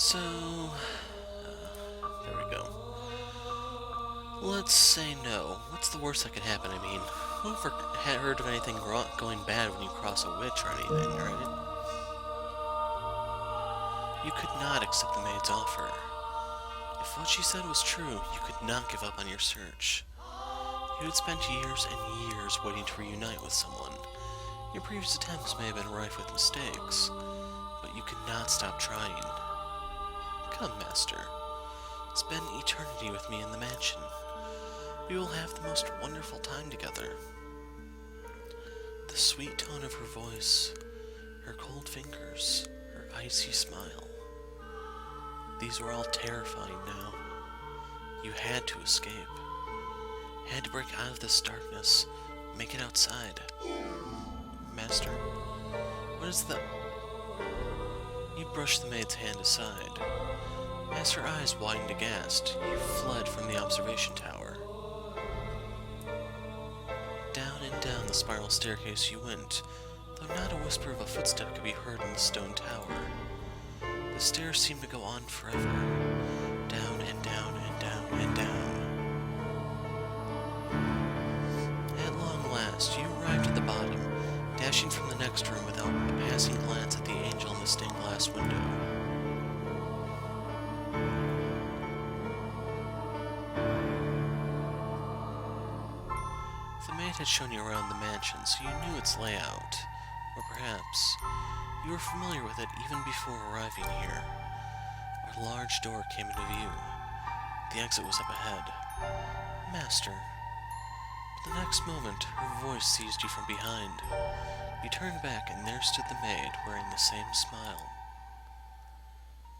So, there we go. Let's say no. What's the worst that could happen? I mean, who ever had heard of anything going bad when you cross a witch or anything, right? You could not accept the maid's offer. If what she said was true, you could not give up on your search. You had spent years and years waiting to reunite with someone. Your previous attempts may have been rife with mistakes, but you could not stop trying. Come, Master. Spend eternity with me in the mansion. We will have the most wonderful time together. The sweet tone of her voice, her cold fingers, her icy smile. These were all terrifying now. You had to escape. Had to break out of this darkness, make it outside. Master, what is the... You brushed the maid's hand aside. As her eyes widened aghast, you fled from the observation tower. Down and down the spiral staircase you went, though not a whisper of a footstep could be heard in the stone tower. The stairs seemed to go on forever, down and down and down and down. At long last, you arrived at the bottom, dashing from the next room without a passing glance at the angel in the stained glass window. The maid had shown you around the mansion, so you knew its layout, or perhaps you were familiar with it even before arriving here. A large door came into view. The exit was up ahead. Master. But the next moment, her voice seized you from behind. You turned back, and there stood the maid, wearing the same smile.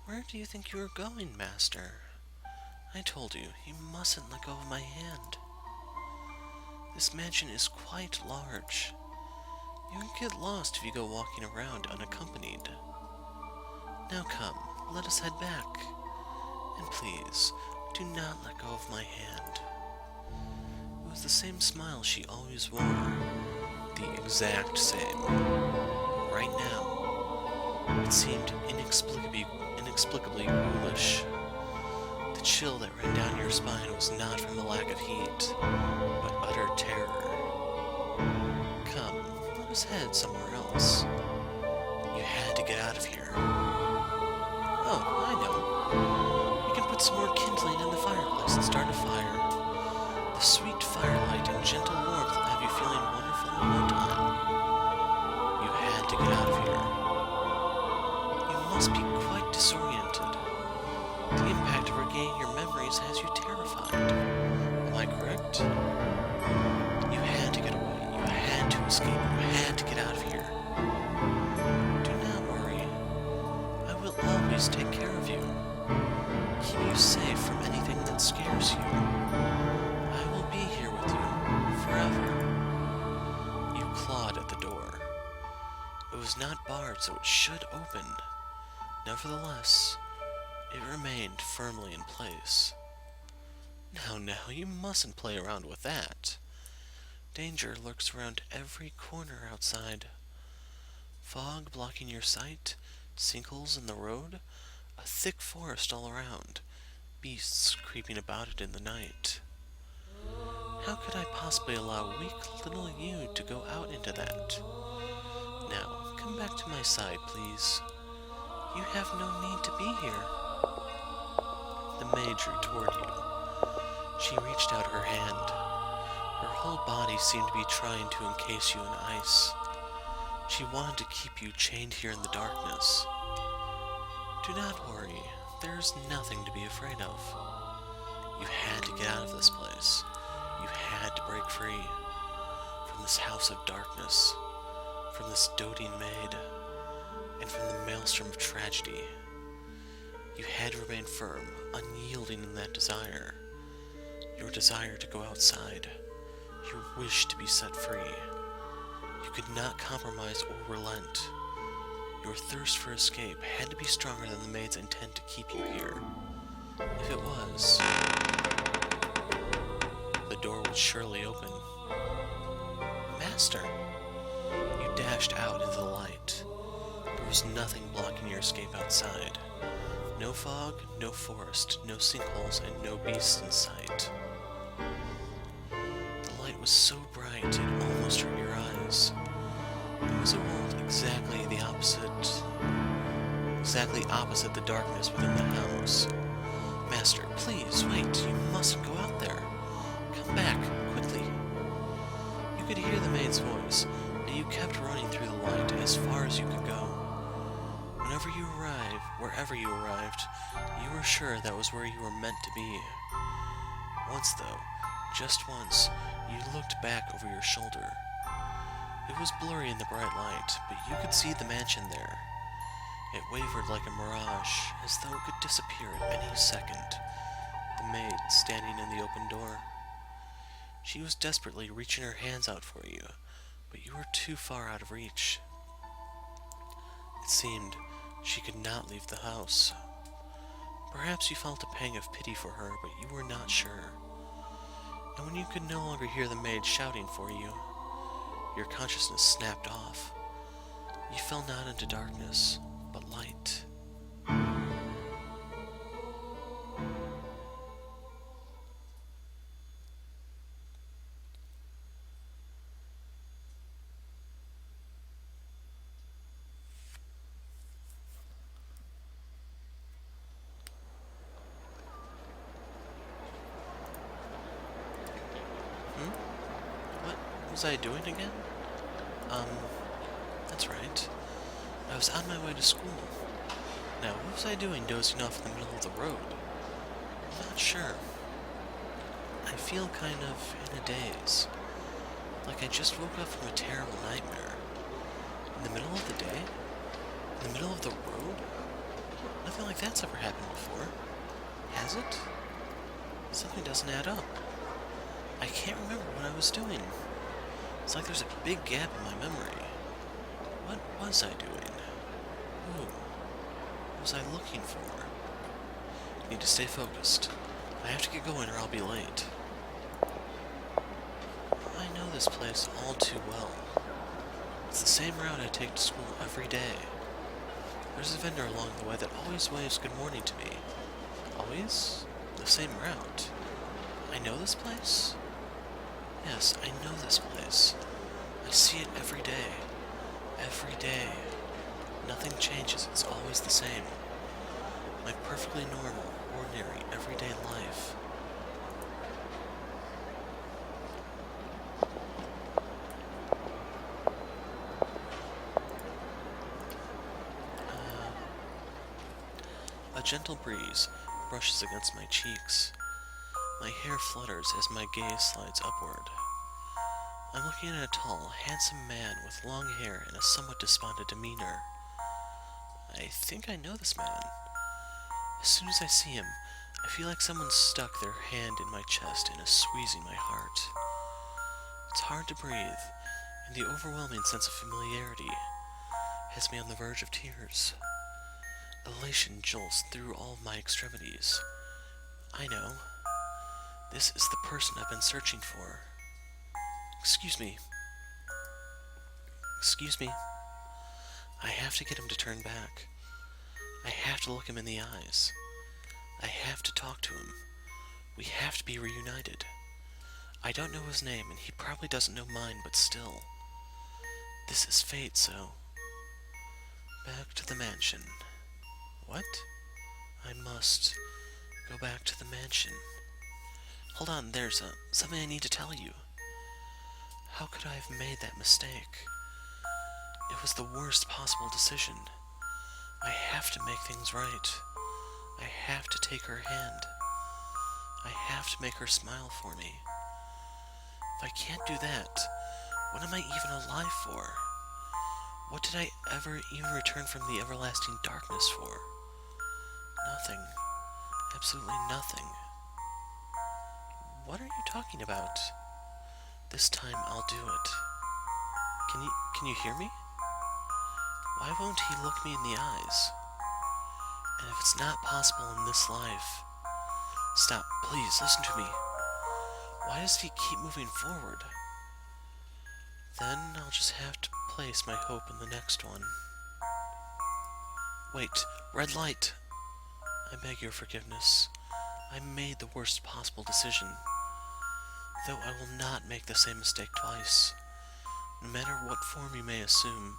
Where do you think you are going, Master? I told you, you mustn't let go of my hand. This mansion is quite large. You can get lost if you go walking around unaccompanied. Now come, let us head back. And please, do not let go of my hand. It was the same smile she always wore. The exact same. Right now, it seemed inexplicably ghoulish. The chill that ran down your spine was not from the lack of heat, but utter terror. Come, let us head somewhere else. You had to get out of here. Oh, I know. You can put some more kindling in the fireplace and start a fire. The sweet firelight and gentle warmth will have you feeling wonderful in no time. You had to get out of here. You must be quite disoriented. The impact of regaining your memories has you terrified. Am I correct? You had to get away. You had to escape. You had to get out of here. Do not worry. I will always take care of you. Keep you safe from anything that scares you. I will be here with you forever. You clawed at the door. It was not barred, so it should open. Nevertheless, it remained firmly in place. Now, you mustn't play around with that. Danger lurks around every corner outside. Fog blocking your sight, sinkholes in the road, a thick forest all around, beasts creeping about it in the night. How could I possibly allow weak little you to go out into that? Now, come back to my side, please. You have no need to be here. The maid drew toward you. She reached out her hand. Her whole body seemed to be trying to encase you in ice. She wanted to keep you chained here in the darkness. Do not worry, there is nothing to be afraid of. You had to get out of this place. You had to break free from this house of darkness, from this doting maid, and from the maelstrom of tragedy. You had to remain firm, unyielding in that desire. Your desire to go outside. Your wish to be set free. You could not compromise or relent. Your thirst for escape had to be stronger than the maid's intent to keep you here. If it was, the door would surely open. Master! You dashed out into the light. There was nothing blocking your escape outside. No fog, no forest, no sinkholes, and no beasts in sight. The light was so bright it almost hurt your eyes. It was a world exactly opposite the darkness within the house. Master, please, wait, you mustn't go out there. Come back, quickly. You could hear the maid's voice, and you kept running through the light as far as you could go. Wherever you arrived, you were sure that was where you were meant to be. Once, though, just once, you looked back over your shoulder. It was blurry in the bright light, but you could see the mansion there. It wavered like a mirage, as though it could disappear at any second. The maid standing in the open door. She was desperately reaching her hands out for you, but you were too far out of reach. It seemed she could not leave the house. Perhaps you felt a pang of pity for her, but you were not sure. And when you could no longer hear the maid shouting for you, your consciousness snapped off. You fell not into darkness, but light. What was I doing again? That's right. I was on my way to school. Now, what was I doing dozing off in the middle of the road? I'm not sure. I feel kind of in a daze. Like I just woke up from a terrible nightmare. In the middle of the day? In the middle of the road? Nothing like that's ever happened before. Has it? Something doesn't add up. I can't remember what I was doing. It's like there's a big gap in my memory. What was I doing? Ooh. What was I looking for? I need to stay focused. I have to get going or I'll be late. I know this place all too well. It's the same route I take to school every day. There's a vendor along the way that always waves good morning to me. Always? The same route. I know this place? Yes, I know this place. I see it every day. Every day. Nothing changes, it's always the same. My perfectly normal, ordinary, everyday life. A gentle breeze brushes against my cheeks. My hair flutters as my gaze slides upward. I'm looking at a tall, handsome man with long hair and a somewhat despondent demeanor. I think I know this man. As soon as I see him, I feel like someone stuck their hand in my chest and is squeezing my heart. It's hard to breathe, and the overwhelming sense of familiarity has me on the verge of tears. Elation jolts through all of my extremities. I know. This is the person I've been searching for. Excuse me. Excuse me. I have to get him to turn back. I have to look him in the eyes. I have to talk to him. We have to be reunited. I don't know his name, and he probably doesn't know mine, but still. This is fate, so... Back to the mansion. What? I must go back to the mansion. Hold on, there's something I need to tell you. How could I have made that mistake? It was the worst possible decision. I have to make things right. I have to take her hand. I have to make her smile for me. If I can't do that, what am I even alive for? What did I ever even return from the everlasting darkness for? Nothing. Absolutely nothing. What are you talking about? This time I'll do it. Can you hear me? Why won't he look me in the eyes? And if it's not possible in this life... Stop, please, listen to me. Why does he keep moving forward? Then I'll just have to place my hope in the next one. Wait, red light! I beg your forgiveness. I made the worst possible decision, though I will not make the same mistake twice. No matter what form you may assume,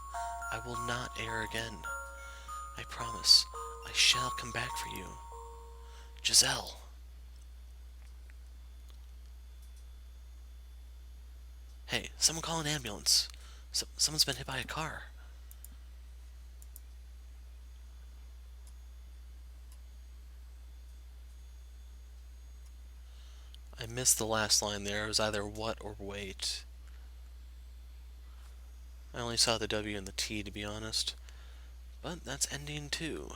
I will not err again. I promise I shall come back for you. Giselle. Hey, someone call an ambulance. Someone's been hit by a car. I missed the last line there. It was either what or wait. I only saw the W and the T, to be honest. But that's ending too.